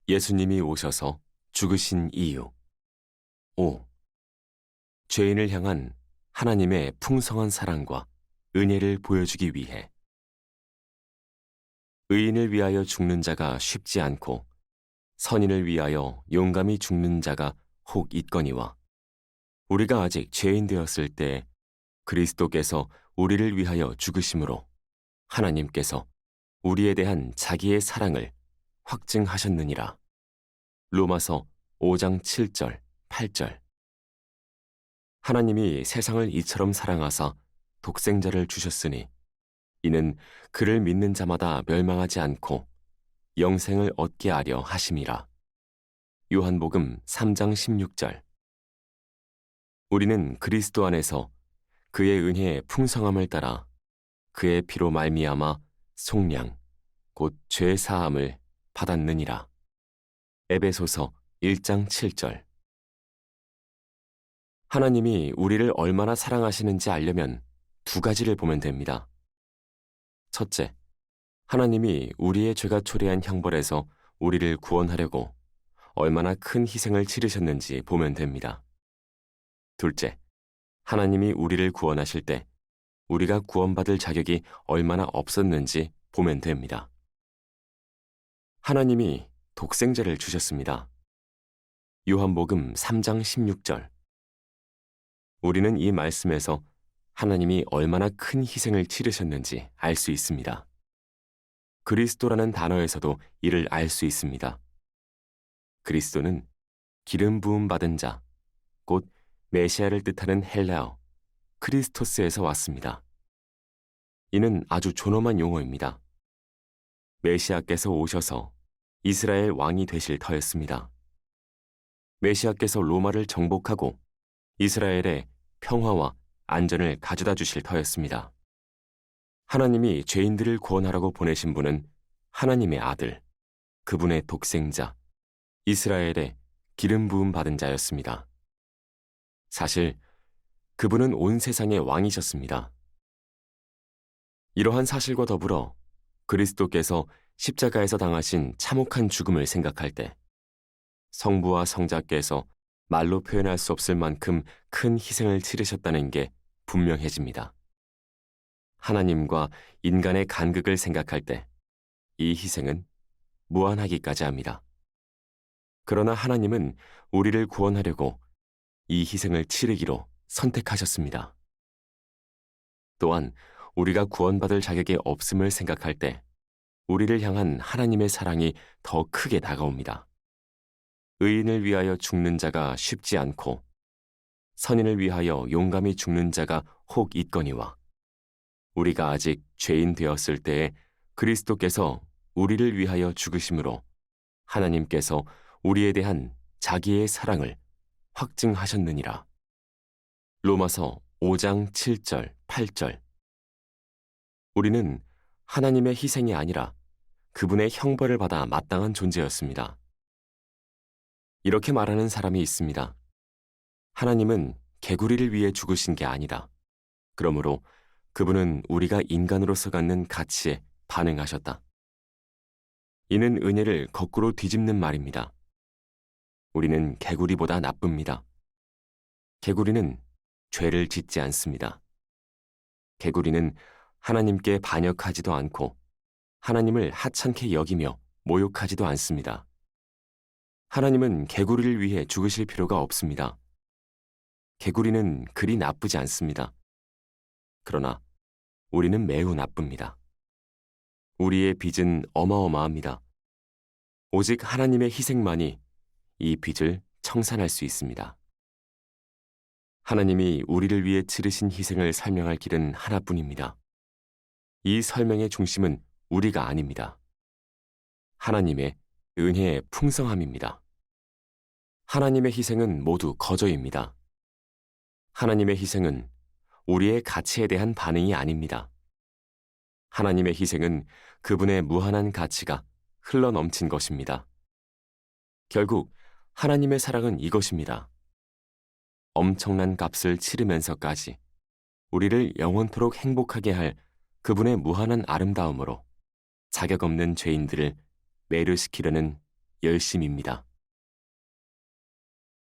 예수님이 오셔서 죽으신 이유. 5. 죄인을 향한 하나님의 풍성한 사랑과 은혜를 보여주기 위해. 의인을 위하여 죽는 자가 쉽지 않고 선인을 위하여 용감히 죽는 자가 혹 있거니와, 우리가 아직 죄인 되었을 때 그리스도께서 우리를 위하여 죽으심으로 하나님께서 우리에 대한 자기의 사랑을 확증하셨느니라. 로마서 5장 7절, 8절. 하나님이 세상을 이처럼 사랑하사 독생자를 주셨으니 이는 그를 믿는 자마다 멸망하지 않고 영생을 얻게 하려 하심이라. 요한복음 3장 16절. 우리는 그리스도 안에서 그의 은혜의 풍성함을 따라 그의 피로 말미암아 속량, 곧 죄 사함을 받았느니라. 에베소서 1장 7절. 하나님이 우리를 얼마나 사랑하시는지 알려면 두 가지를 보면 됩니다. 첫째, 하나님이 우리의 죄가 초래한 형벌에서 우리를 구원하려고 얼마나 큰 희생을 치르셨는지 보면 됩니다. 둘째, 하나님이 우리를 구원하실 때 우리가 구원받을 자격이 얼마나 없었는지 보면 됩니다. 하나님이 독생자를 주셨습니다. 요한복음 3장 16절. 우리는 이 말씀에서 하나님이 얼마나 큰 희생을 치르셨는지 알 수 있습니다. 그리스도라는 단어에서도 이를 알 수 있습니다. 그리스도는 기름 부음 받은 자, 곧 메시아를 뜻하는 헬라어 크리스토스에서 왔습니다. 이는 아주 존엄한 용어입니다. 메시아께서 오셔서 이스라엘 왕이 되실 터였습니다. 메시아께서 로마를 정복하고 이스라엘에 평화와 안전을 가져다 주실 터였습니다. 하나님이 죄인들을 구원하라고 보내신 분은 하나님의 아들, 그분의 독생자, 이스라엘의 기름 부음 받은 자였습니다. 사실 그분은 온 세상의 왕이셨습니다. 이러한 사실과 더불어 그리스도께서 십자가에서 당하신 참혹한 죽음을 생각할 때 성부와 성자께서 말로 표현할 수 없을 만큼 큰 희생을 치르셨다는 게 분명해집니다. 하나님과 인간의 간극을 생각할 때 이 희생은 무한하기까지 합니다. 그러나 하나님은 우리를 구원하려고 이 희생을 치르기로 선택하셨습니다. 또한 우리가 구원받을 자격이 없음을 생각할 때 우리를 향한 하나님의 사랑이 더 크게 다가옵니다. 의인을 위하여 죽는 자가 쉽지 않고 선인을 위하여 용감히 죽는 자가 혹 있거니와, 우리가 아직 죄인 되었을 때에 그리스도께서 우리를 위하여 죽으심으로 하나님께서 우리에 대한 자기의 사랑을 확증하셨느니라. 로마서 5장 7절, 8절. 우리는 하나님의 희생이 아니라 그분의 형벌을 받아 마땅한 존재였습니다. 이렇게 말하는 사람이 있습니다. 하나님은 개구리를 위해 죽으신 게 아니다. 그러므로 그분은 우리가 인간으로서 갖는 가치에 반응하셨다. 이는 은혜를 거꾸로 뒤집는 말입니다. 우리는 개구리보다 나쁩니다. 개구리는 죄를 짓지 않습니다. 개구리는 하나님께 반역하지도 않고 하나님을 하찮게 여기며 모욕하지도 않습니다. 하나님은 개구리를 위해 죽으실 필요가 없습니다. 개구리는 그리 나쁘지 않습니다. 그러나 우리는 매우 나쁩니다. 우리의 빚은 어마어마합니다. 오직 하나님의 희생만이 이 빚을 청산할 수 있습니다. 하나님이 우리를 위해 치르신 희생을 설명할 길은 하나뿐입니다. 이 설명의 중심은 우리가 아닙니다. 하나님의 은혜의 풍성함입니다. 하나님의 희생은 모두 거저입니다. 하나님의 희생은 우리의 가치에 대한 반응이 아닙니다. 하나님의 희생은 그분의 무한한 가치가 흘러넘친 것입니다. 결국 하나님의 사랑은 이것입니다. 엄청난 값을 치르면서까지 우리를 영원토록 행복하게 할 그분의 무한한 아름다움으로 자격 없는 죄인들을 매료시키려는 열심입니다.